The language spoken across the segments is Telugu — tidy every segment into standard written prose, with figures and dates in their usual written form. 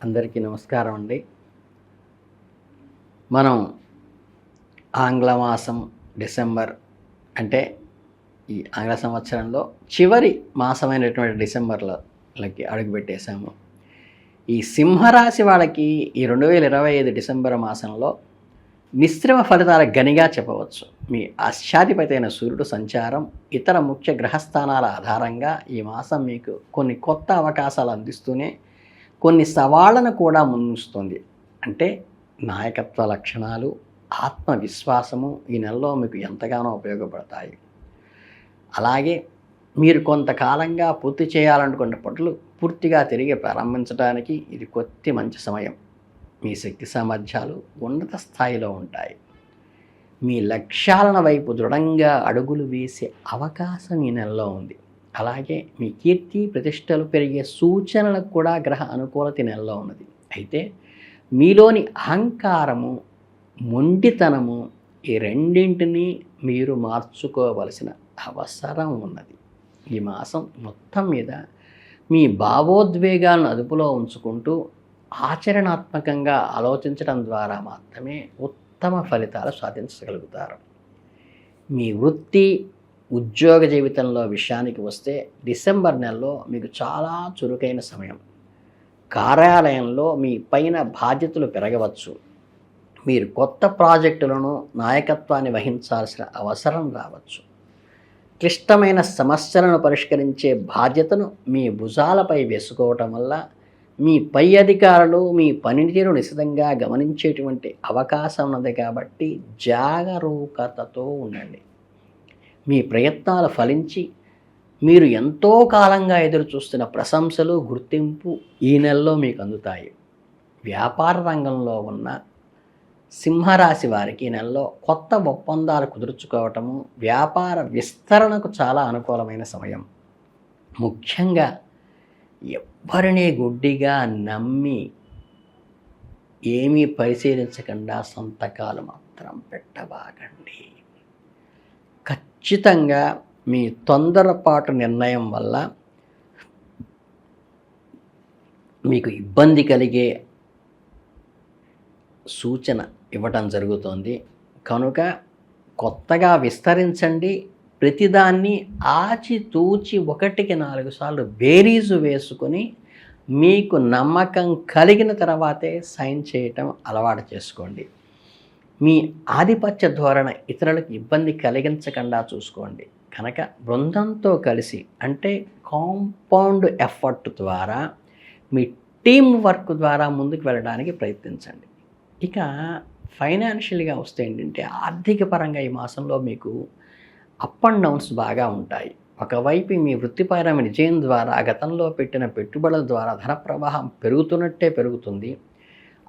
అందరికీ నమస్కారం అండి. మనం ఆంగ్ల మాసం డిసెంబర్ అంటే ఈ ఆంగ్ల సంవత్సరంలో చివరి మాసమైనటువంటి డిసెంబర్లోకి అడుగుపెట్టేశాము. ఈ సింహరాశి వాళ్ళకి ఈ 2025 డిసెంబర్ మాసంలో మిశ్రమ ఫలితాల గనిగా చెప్పవచ్చు. మీ అశ్చాధిపతి అయిన సూర్యుడు సంచారం, ఇతర ముఖ్య గ్రహస్థానాల ఆధారంగా ఈ మాసం మీకు కొన్ని కొత్త అవకాశాలు అందిస్తూనే కొన్ని సవాళ్లను కూడా ముందుస్తుంది. అంటే నాయకత్వ లక్షణాలు, ఆత్మవిశ్వాసము ఈ నెలలో మీకు ఎంతగానో ఉపయోగపడతాయి. అలాగే మీరు కొంతకాలంగా పూర్తి చేయాలనుకున్న పనులు పూర్తిగా తిరిగి ప్రారంభించడానికి ఇది మంచి సమయం. మీ శక్తి సామర్థ్యాలు ఉన్నత స్థాయిలో ఉంటాయి. మీ లక్ష్యాల వైపు దృఢంగా అడుగులు వేసే అవకాశం ఈ నెలలో ఉంది. అలాగే మీ కీర్తి ప్రతిష్టలు పెరిగే సూచనలకు కూడా గ్రహ అనుకూలత నెలలో ఉన్నది. అయితే మీలోని అహంకారము, మొండితనము ఈ రెండింటినీ మీరు మార్చుకోవలసిన అవసరం ఉన్నది. ఈ మాసం మొత్తం మీద మీ భావోద్వేగాలను అదుపులో ఉంచుకుంటూ ఆచరణాత్మకంగా ఆలోచించడం ద్వారా మాత్రమే ఉత్తమ ఫలితాలు సాధించగలుగుతారు. మీ వృత్తి, ఉద్యోగ జీవితంలో విషయానికి వస్తే డిసెంబర్ నెలలో మీకు చాలా చురుకైన సమయం. కార్యాలయంలో మీ పైన బాధ్యతలు పెరగవచ్చు. మీరు కొత్త ప్రాజెక్టులను, నాయకత్వాన్ని వహించాల్సిన అవసరం రావచ్చు. క్లిష్టమైన సమస్యలను పరిష్కరించే బాధ్యతను మీ భుజాలపై వేసుకోవటం వల్ల మీ పై అధికారులు మీ పనితీరు నిశితంగా గమనించేటువంటి అవకాశం ఉన్నది. కాబట్టి జాగరూకతతో ఉండండి. మీ ప్రయత్నాలు ఫలించి మీరు ఎంతో కాలంగా ఎదురు చూస్తున్న ప్రశంసలు, గుర్తింపు ఈ నెలలో మీకు అందుతాయి. వ్యాపార రంగంలో ఉన్న సింహరాశి వారికి ఈ నెలలో కొత్త ఒప్పందాలు కుదుర్చుకోవటము, వ్యాపార విస్తరణకు చాలా అనుకూలమైన సమయం. ముఖ్యంగా ఎవ్వరినీ గుడ్డిగా నమ్మి ఏమీ పరిశీలించకుండా సంతకాలు మాత్రం పెట్టబాకండి. ఖచ్చితంగా మీ తొందరపాటు నిర్ణయం వల్ల మీకు ఇబ్బంది కలిగే సూచన ఇవ్వటం జరుగుతోంది. కనుక కొత్తగా విస్తరించండి. ప్రతిదాన్ని ఆచితూచి 1కి 4 సార్లు బేరీజు వేసుకొని మీకు నమ్మకం కలిగిన తర్వాతే సైన్ చేయటం అలవాటు చేసుకోండి. మీ ఆధిపత్య ధోరణ ఇతరులకు ఇబ్బంది కలిగించకుండా చూసుకోండి. కనుక బృందంతో కలిసి అంటే కాంపౌండ్ ఎఫర్ట్ ద్వారా మీ టీం వర్క్ ద్వారా ముందుకు వెళ్ళడానికి ప్రయత్నించండి. ఇక ఫైనాన్షియల్గా వస్తే ఏంటంటే ఆర్థిక పరంగా ఈ మాసంలో మీకు అప్ అండ్ డౌన్స్ బాగా ఉంటాయి. ఒకవైపు మీ వృత్తిపరమైన విజయం ద్వారా గతంలో పెట్టిన పెట్టుబడుల ద్వారా ధన ప్రవాహం పెరుగుతున్నట్టే పెరుగుతుంది.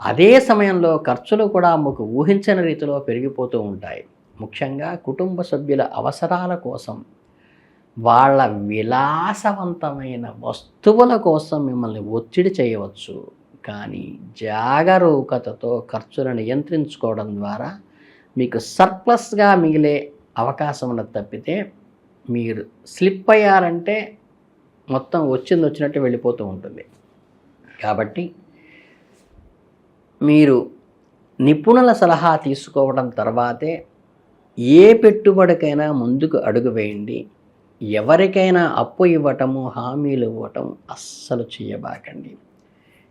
అదే సమయంలో ఖర్చులు కూడా మీకు ఊహించని రీతిలో పెరిగిపోతూ ఉంటాయి. ముఖ్యంగా కుటుంబ సభ్యుల అవసరాల కోసం, వాళ్ళ విలాసవంతమైన వస్తువుల కోసం మిమ్మల్ని ఒత్తిడి చేయవచ్చు. కానీ జాగరూకతతో ఖర్చులను నియంత్రించుకోవడం ద్వారా మీకు సర్ప్లస్గా మిగిలే అవకాశం ఉన్నది తప్పితే మీరు స్లిప్ అయ్యారంటే మొత్తం వచ్చినట్టు వెళ్ళిపోతూ ఉంటుంది. కాబట్టి మీరు నిపుణుల సలహా తీసుకోవడం తర్వాతే ఏ పెట్టుబడికైనా ముందుకు అడుగు వేయండి. ఎవరికైనా అప్పు ఇవ్వటము, హామీలు ఇవ్వటం అస్సలు చేయబాకండి.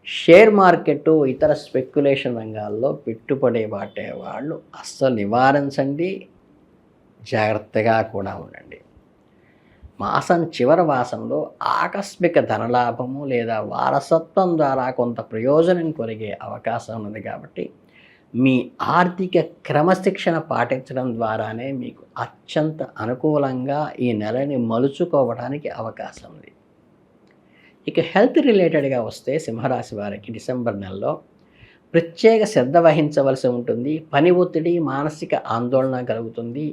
షేర్ మార్కెట్, ఇతర స్పెక్యులేషన్ రంగాల్లో పెట్టుబడి వాటే వాళ్ళు అస్సలు నివారించండి. జాగ్రత్తగా కూడా ఉండండి. మాసం చివరి మాసంలో ఆకస్మిక ధనలాభము లేదా వారసత్వం ద్వారా కొంత ప్రయోజనం కలిగే అవకాశం ఉన్నది. కాబట్టి మీ ఆర్థిక క్రమశిక్షణ పాటించడం ద్వారానే మీకు అత్యంత అనుకూలంగా ఈ నెలని మలుచుకోవడానికి అవకాశం ఉంది. ఇక హెల్త్ రిలేటెడ్గా వస్తే సింహరాశి వారికి డిసెంబర్ నెలలో ప్రత్యేక శ్రద్ధ వహించవలసి ఉంటుంది. పని ఒత్తిడి, మానసిక ఆందోళన కలుగుతుంది.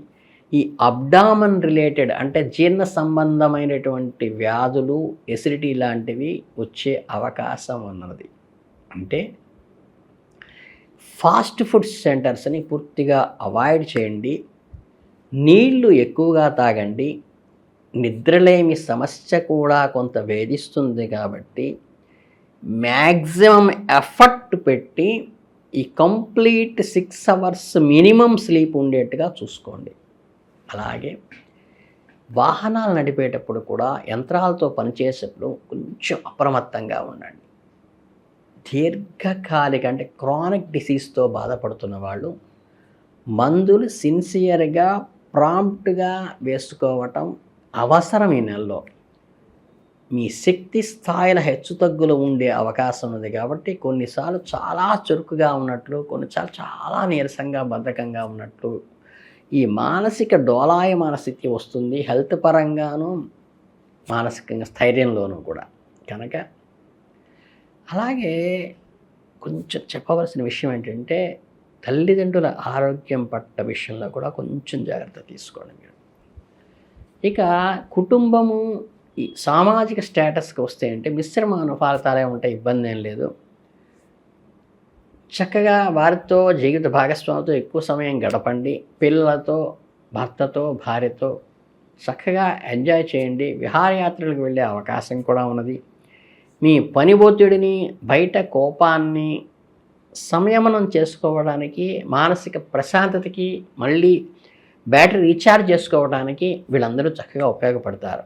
ఈ అబ్డామన్ రిలేటెడ్ అంటే జీర్ణ సంబంధమైనటువంటి వ్యాధులు, ఎసిడిటీ లాంటివి వచ్చే అవకాశం ఉన్నది. అంటే ఫాస్ట్ ఫుడ్ సెంటర్స్ని పూర్తిగా అవాయిడ్ చేయండి. నీళ్లు ఎక్కువగా తాగండి. నిద్రలేమి సమస్య కూడా కొంత వేధిస్తుంది. కాబట్టి మ్యాక్సిమం ఎఫర్ట్ పెట్టి ఈ కంప్లీట్ 6 అవర్స్ మినిమం స్లీప్ ఉండేట్టుగా చూసుకోండి. అలాగే వాహనాలు నడిపేటప్పుడు కూడా యంత్రాలతో పనిచేసేటప్పుడు కొంచెం అప్రమత్తంగా ఉండండి. దీర్ఘకాలిక అంటే క్రానిక్ డిసీజ్తో బాధపడుతున్న వాళ్ళు మందులు సిన్సియర్గా ప్రాంప్ట్గా వేసుకోవటం అవసరం. ఈ నెలలో మీ శక్తి స్థాయిల హెచ్చుతగ్గులు ఉండే అవకాశం ఉంది కాబట్టి కొన్నిసార్లు చాలా చురుకుగా ఉన్నట్లు, కొన్నిసార్లు చాలా నీరసంగా బద్ధకంగా ఉన్నట్లు ఈ మానసిక డోలాయమాన స్థితి వస్తుంది. హెల్త్ పరంగాను మానసికంగా స్థైర్యంలోనూ కూడా. కనుక అలాగే కొంచెం చెప్పవలసిన విషయం ఏంటంటే తల్లిదండ్రుల ఆరోగ్యం పట్ల విషయంలో కూడా కొంచెం జాగ్రత్త తీసుకోండి మీరు. ఇక కుటుంబము ఈ సామాజిక స్టేటస్కి వస్తే అంటే మిశ్రమ ఫలితాలే ఉంటాయి, ఇబ్బంది ఏం లేదు. చక్కగా వారితో జీవిత భాగస్వామితో ఎక్కువ సమయం గడపండి. పిల్లలతో, భర్తతో, భార్యతో చక్కగా ఎంజాయ్ చేయండి. విహారయాత్రలకు వెళ్ళే అవకాశం కూడా ఉన్నది. మీ పని ఒత్తిడిని, బయట కోపాన్ని సంయమనం చేసుకోవడానికి, మానసిక ప్రశాంతతకి, మళ్ళీ బ్యాటరీ రీఛార్జ్ చేసుకోవడానికి వీళ్ళందరూ చక్కగా ఉపయోగపడతారు.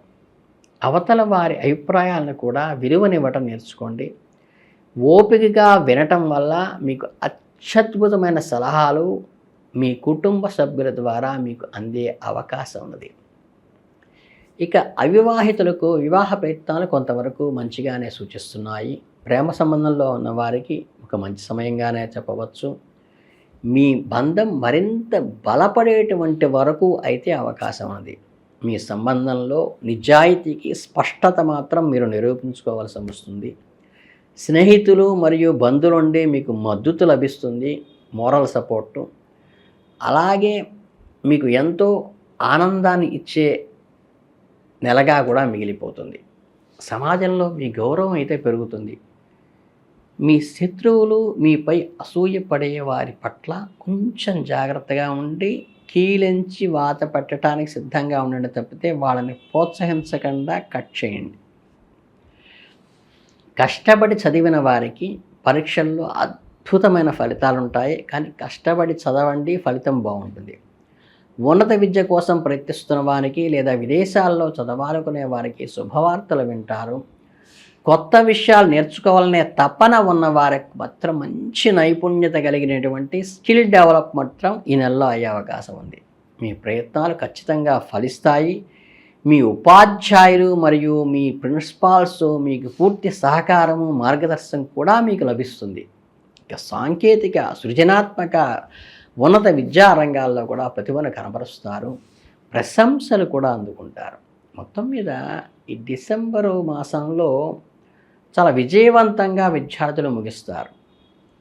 అవతల వారి అభిప్రాయాలను కూడా విలువనివ్వటం నేర్చుకోండి. ఓపికగా వినటం వల్ల మీకు అత్యద్భుతమైన సలహాలు మీ కుటుంబ సభ్యుల ద్వారా మీకు అందే అవకాశం ఉన్నది. ఇక అవివాహితులకు వివాహ ప్రయత్నాలు కొంతవరకు మంచిగానే సూచిస్తున్నాయి. ప్రేమ సంబంధంలో ఉన్న వారికి ఒక మంచి సమయంగానే చెప్పవచ్చు. మీ బంధం మరింత బలపడేటువంటి వరకు అయితే అవకాశం ఉన్నది. మీ సంబంధంలో నిజాయితీకి స్పష్టత మాత్రం మీరు నిరూపించుకోవాల్సి వస్తుంది. స్నేహితులు మరియు బంధువుల నుండి మీకు మద్దతు లభిస్తుంది, మోరల్ సపోర్టు. అలాగే మీకు ఎంతో ఆనందాన్ని ఇచ్చే నెలగా కూడా మిగిలిపోతుంది. సమాజంలో మీ గౌరవం అయితే పెరుగుతుంది. మీ శత్రువులు మీపై అసూయపడే వారి పట్ల కొంచెం జాగ్రత్తగా ఉండి కీలించి వాత పెట్టడానికి సిద్ధంగా ఉండండి తప్పితే వాళ్ళని ప్రోత్సహించకుండా కట్ చేయండి. కష్టపడి చదివిన వారికి పరీక్షల్లో అద్భుతమైన ఫలితాలు ఉంటాయి. కానీ కష్టపడి చదవండి, ఫలితం బాగుంటుంది. ఉన్నత విద్య కోసం ప్రయత్నిస్తున్న వారికి లేదా విదేశాల్లో చదవాలనుకునే వారికి శుభవార్తలు వింటారు. కొత్త విషయాలు నేర్చుకోవాలనే తపన ఉన్న వారికి మాత్రం మంచి నైపుణ్యత కలిగినటువంటి స్కిల్ డెవలప్ మాత్రం ఈ నెలలో అయ్యే అవకాశం ఉంది. మీ ప్రయత్నాలు ఖచ్చితంగా ఫలిస్తాయి. మీ ఉపాధ్యాయులు మరియు మీ ప్రిన్సిపాల్స్ మీకు పూర్తి సహకారము, మార్గదర్శనం కూడా మీకు లభిస్తుంది. ఇక సాంకేతిక, సృజనాత్మక, ఉన్నత విద్యా రంగాల్లో కూడా ప్రతిభను కనబరుస్తారు. ప్రశంసలు కూడా అందుకుంటారు. మొత్తం మీద ఈ డిసెంబరు మాసంలో చాలా విజయవంతంగా విద్యార్థులు ముగిస్తారు.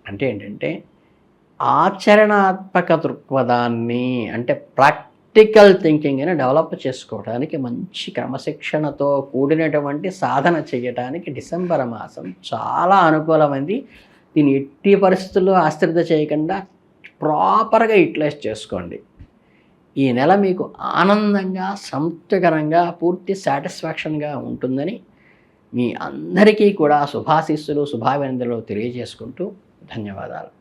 అంటే ఏంటంటే ఆచరణాత్మక దృక్పథాన్ని, అంటే ప్రాక్టికల్ థింకింగ్ని డెవలప్ చేసుకోవడానికి మంచి క్రమశిక్షణతో కూడినటువంటి సాధన చేయడానికి డిసెంబర్ మాసం చాలా అనుకూలమైంది. దీన్ని ఎట్టి పరిస్థితుల్లో అశ్రద్ధ చేయకుండా ప్రాపర్గా యూటిలైజ్ చేసుకోండి. ఈ నెల మీకు ఆనందంగా, సంతృప్తికరంగా, పూర్తి సాటిస్ఫాక్షన్గా ఉంటుందని మీ అందరికీ కూడా శుభాశీస్సులు, శుభాభినందనలు తెలియజేసుకుంటూ ధన్యవాదాలు.